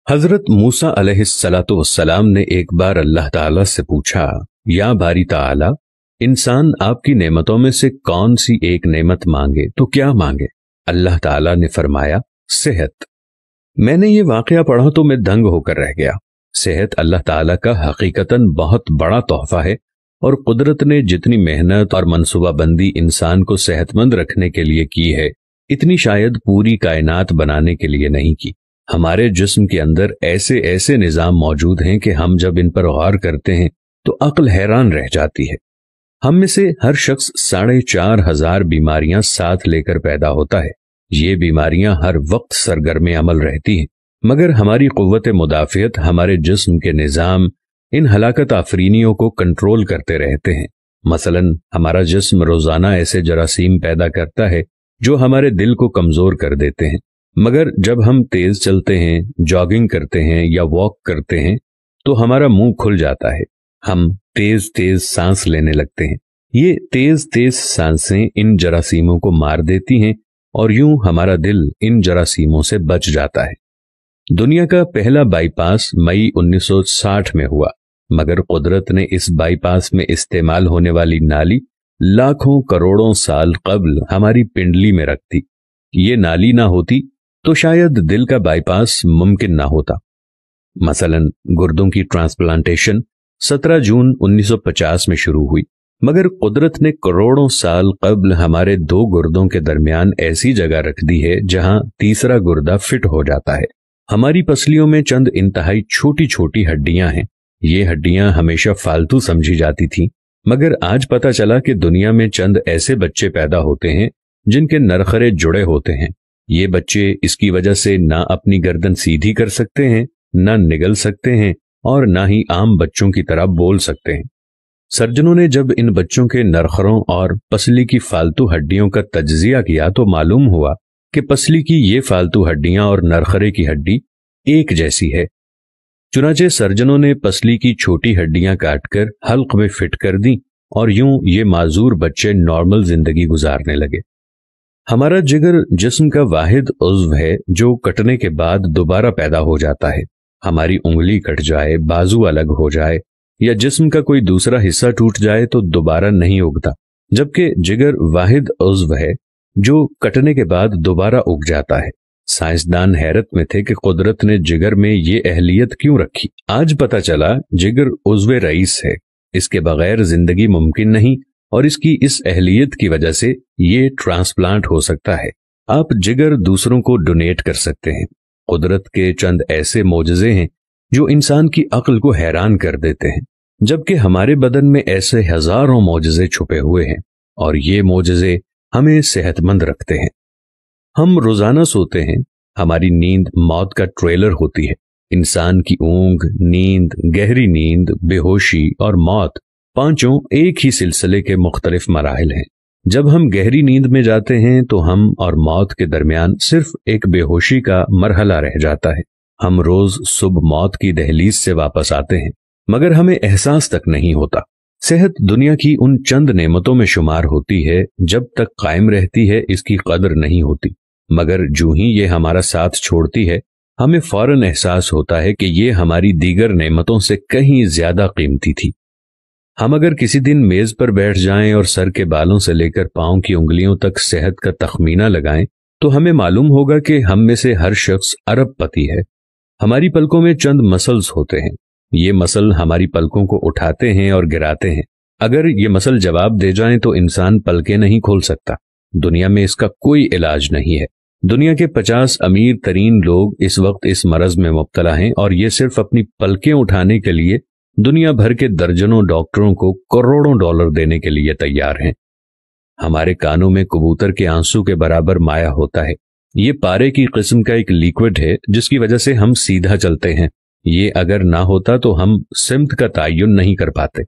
हजरत मूसा अलैहिस्सलातु वस्सलाम ने एक बार अल्लाह ताला से पूछा, या बारी ताला, इंसान आपकी नेमतों में से कौन सी एक नेमत मांगे तो क्या मांगे? अल्लाह ताला ने फरमाया, सेहत। मैंने ये वाकया पढ़ा तो मैं दंग होकर रह गया। सेहत अल्लाह ताला का हकीकतन बहुत बड़ा तोहफा है और कुदरत ने जितनी मेहनत और मनसूबाबंदी इंसान को सेहतमंद रखने के लिए की है, इतनी शायद पूरी कायनात बनाने के लिए नहीं की। हमारे जिस्म के अंदर ऐसे ऐसे निज़ाम मौजूद हैं कि हम जब इन पर गौर करते हैं तो अक्ल हैरान रह जाती है। हम में से हर शख्स 4,500 बीमारियां साथ लेकर पैदा होता है। ये बीमारियां हर वक्त सरगर्म अमल रहती हैं, मगर हमारी कुव्वत मुदाफ़ियत, हमारे जिस्म के निज़ाम इन हलाकत आफरीनियों को कंट्रोल करते रहते हैं। मसलन हमारा जिस्म रोजाना ऐसे जरासीम पैदा करता है जो हमारे दिल को कमजोर कर देते हैं, मगर जब हम तेज चलते हैं, जॉगिंग करते हैं या वॉक करते हैं तो हमारा मुंह खुल जाता है। हम तेज तेज सांस लेने लगते हैं। ये तेज तेज सांसें इन जरासीमों को मार देती हैं और यूं हमारा दिल इन जरासीमों से बच जाता है। दुनिया का पहला बाईपास मई 1960 में हुआ, मगर कुदरत ने इस बाईपास में इस्तेमाल होने वाली नाली लाखों करोड़ों साल कबल हमारी पिंडली में रख दी। ये नाली ना होती तो शायद दिल का बाईपास मुमकिन ना होता। मसलन गुर्दों की ट्रांसप्लांटेशन 17 जून 1950 में शुरू हुई, मगर कुदरत ने करोड़ों साल कबल हमारे 2 गुर्दों के दरमियान ऐसी जगह रख दी है जहां तीसरा गुर्दा फिट हो जाता है। हमारी पसलियों में चंद इंतहाई छोटी छोटी हड्डियां हैं। ये हड्डियां हमेशा फालतू समझी जाती थीं, मगर आज पता चला कि दुनिया में चंद ऐसे बच्चे पैदा होते हैं जिनके नरखरे जुड़े होते हैं। ये बच्चे इसकी वजह से ना अपनी गर्दन सीधी कर सकते हैं, ना निगल सकते हैं और ना ही आम बच्चों की तरह बोल सकते हैं। सर्जनों ने जब इन बच्चों के नरखरों और पसली की फालतू हड्डियों का तज्जिया किया तो मालूम हुआ कि पसली की ये फालतू हड्डियां और नरखरे की हड्डी एक जैसी है। चुनाचे सर्जनों ने पसली की छोटी हड्डियां काटकर हल्क में फिट कर दी और यूं ये माजूर बच्चे नॉर्मल जिंदगी गुजारने लगे। हमारा जिगर जिस्म का वाहिद उज़्व है जो कटने के बाद दोबारा पैदा हो जाता है। हमारी उंगली कट जाए, बाजू अलग हो जाए या जिस्म का कोई दूसरा हिस्सा टूट जाए तो दोबारा नहीं उगता, जबकि जिगर वाहिद उज़्व है जो कटने के बाद दोबारा उग जाता है। साइंसदान हैरत में थे कि कुदरत ने जिगर में ये अहलियत क्यों रखी। आज पता चला जिगर उज़्व रईस है, इसके बगैर जिंदगी मुमकिन नहीं और इसकी इस अहलियत की वजह से ये ट्रांसप्लांट हो सकता है। आप जिगर दूसरों को डोनेट कर सकते हैं। कुदरत के चंद ऐसे मोजज़े हैं जो इंसान की अक्ल को हैरान कर देते हैं, जबकि हमारे बदन में ऐसे हजारों मोजज़े छुपे हुए हैं और ये मोजज़े हमें सेहतमंद रखते हैं। हम रोजाना सोते हैं। हमारी नींद मौत का ट्रेलर होती है। इंसान की ऊंघ, नींद, गहरी नींद, बेहोशी और मौत, पांचों एक ही सिलसिले के मुख्तलिफ मराहिल हैं। जब हम गहरी नींद में जाते हैं तो हम और मौत के दरमियान सिर्फ एक बेहोशी का मरहला रह जाता है। हम रोज सुबह मौत की दहलीज से वापस आते हैं, मगर हमें एहसास तक नहीं होता। सेहत दुनिया की उन चंद नेमतों में शुमार होती है, जब तक कायम रहती है इसकी कदर नहीं होती, मगर जो ही ये हमारा साथ छोड़ती है हमें फौरन एहसास होता है कि ये हमारी दीगर नेमतों से कहीं ज्यादा कीमती थी। हम अगर किसी दिन मेज पर बैठ जाएं और सर के बालों से लेकर पांव की उंगलियों तक सेहत का तखमीना लगाएं तो हमें मालूम होगा कि हम में से हर शख्स अरबपति है। हमारी पलकों में चंद मसल्स होते हैं। ये मसल हमारी पलकों को उठाते हैं और गिराते हैं। अगर ये मसल जवाब दे जाएं तो इंसान पलकें नहीं खोल सकता। दुनिया में इसका कोई इलाज नहीं है। दुनिया के 50 अमीर तरीन लोग इस वक्त इस मरज में मुब्तला हैं और ये सिर्फ अपनी पलकें उठाने के लिए दुनिया भर के दर्जनों डॉक्टरों को करोड़ों डॉलर देने के लिए तैयार हैं। हमारे कानों में कबूतर के आंसू के बराबर माया होता है। ये पारे की किस्म का एक लिक्विड है जिसकी वजह से हम सीधा चलते हैं। ये अगर ना होता तो हम सिमत का तयन नहीं कर पाते।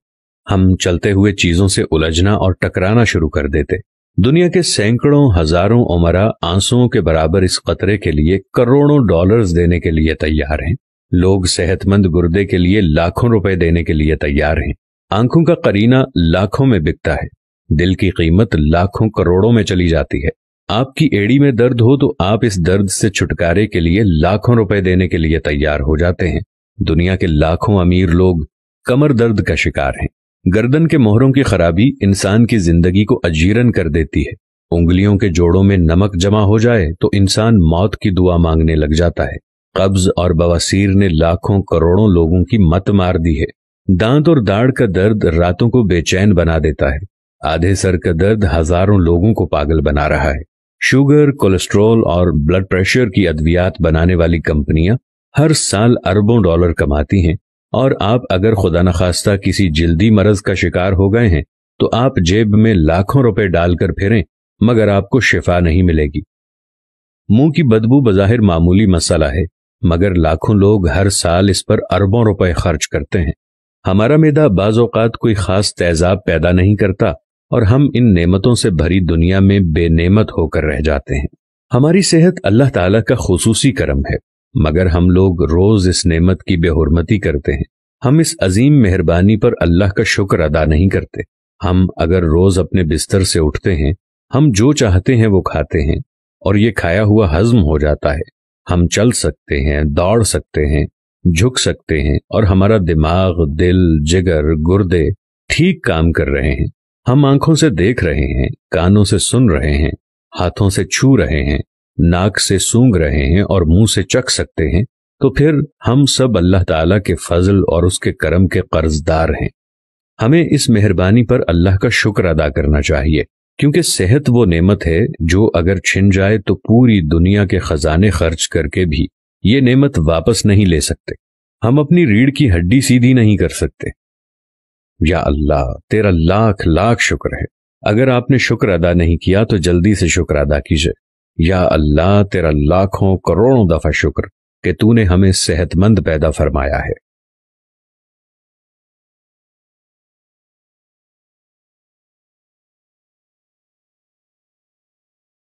हम चलते हुए चीजों से उलझना और टकराना शुरू कर देते। दुनिया के सैकड़ों हजारों उमरा आंसुओं के बराबर इस कतरे के लिए करोड़ों डॉलर्स देने के लिए तैयार हैं। लोग सेहतमंद गुर्दे के लिए लाखों रुपए देने के लिए तैयार हैं। आंखों का करीना लाखों में बिकता है। दिल की कीमत लाखों करोड़ों में चली जाती है। آپ کی ایڑی میں درد ہو تو آپ اس درد سے چھٹکارے کے لیے لاکھوں روپے دینے کے لیے تیار ہو جاتے ہیں۔ دنیا کے لاکھوں امیر لوگ کمر درد کا شکار ہیں۔ گردن کے موہروں کی خرابی انسان کی زندگی کو اجیرن کر دیتی ہے۔ انگلیوں کے جوڑوں میں نمک جمع ہو جائے تو انسان موت کی دعا مانگنے لگ جاتا ہے۔ قبض اور بواسیر نے لاکھوں کروڑوں لوگوں کی مت مار دی ہے۔ دانت اور داڑھ کا درد راتوں کو بے چین بنا دیتا ہے۔ آدھے سر کا درد ہزاروں لوگوں کو پاگل بنا رہا ہے۔ شوگر، کولیسٹرول اور بلڈ پریشر کی ادویات بنانے والی کمپنیاں ہر سال اربوں ڈالر کماتی ہیں، اور آپ اگر خدا نخواستہ کسی جلدی مرض کا شکار ہو گئے ہیں تو آپ جیب میں لاکھوں روپے ڈال کر پھریں مگر آپ کو شفا نہیں ملے گی۔ منہ کی بدبو بظاہر معمولی مسئلہ ہے، مگر لاکھوں لوگ ہر سال اس پر اربوں روپے خرچ کرتے ہیں۔ ہمارا معدہ بعض اوقات کوئی خاص تیزاب پیدا نہیں کرتا اور ہم ان نعمتوں سے بھری دنیا میں بے نعمت ہو کر رہ جاتے ہیں۔ ہماری صحت اللہ تعالیٰ کا خصوصی کرم ہے، مگر ہم لوگ روز اس نعمت کی بے حرمتی کرتے ہیں۔ ہم اس عظیم مہربانی پر اللہ کا شکر ادا نہیں کرتے۔ ہم اگر روز اپنے بستر سے اٹھتے ہیں، ہم جو چاہتے ہیں وہ کھاتے ہیں اور یہ کھایا ہوا ہضم ہو جاتا ہے۔ ہم چل سکتے ہیں، دوڑ سکتے ہیں، جھک سکتے ہیں اور ہمارا دماغ، دل، جگر، گردے ٹھیک کام کر رہے ہیں۔ ہم آنکھوں سے دیکھ رہے ہیں، کانوں سے سن رہے ہیں، ہاتھوں سے چھو رہے ہیں، ناک سے سونگھ رہے ہیں اور منہ سے چکھ سکتے ہیں، تو پھر ہم سب اللہ تعالیٰ کے فضل اور اس کے کرم کے قرض دار ہیں۔ ہمیں اس مہربانی پر اللہ کا شکر ادا کرنا چاہیے، کیونکہ صحت وہ نعمت ہے جو اگر چھن جائے تو پوری دنیا کے خزانے خرچ کر کے بھی یہ نعمت واپس نہیں لے سکتے۔ ہم اپنی ریڑھ کی ہڈی سیدھی نہیں کر سکتے۔ یا اللہ، تیرا لاکھ لاکھ شکر ہے۔ اگر آپ نے شکر ادا نہیں کیا تو جلدی سے شکر ادا کیجئے۔ یا اللہ، تیرا لاکھوں کروڑوں دفعہ شکر کہ تو نے ہمیں صحت مند پیدا فرمایا ہے۔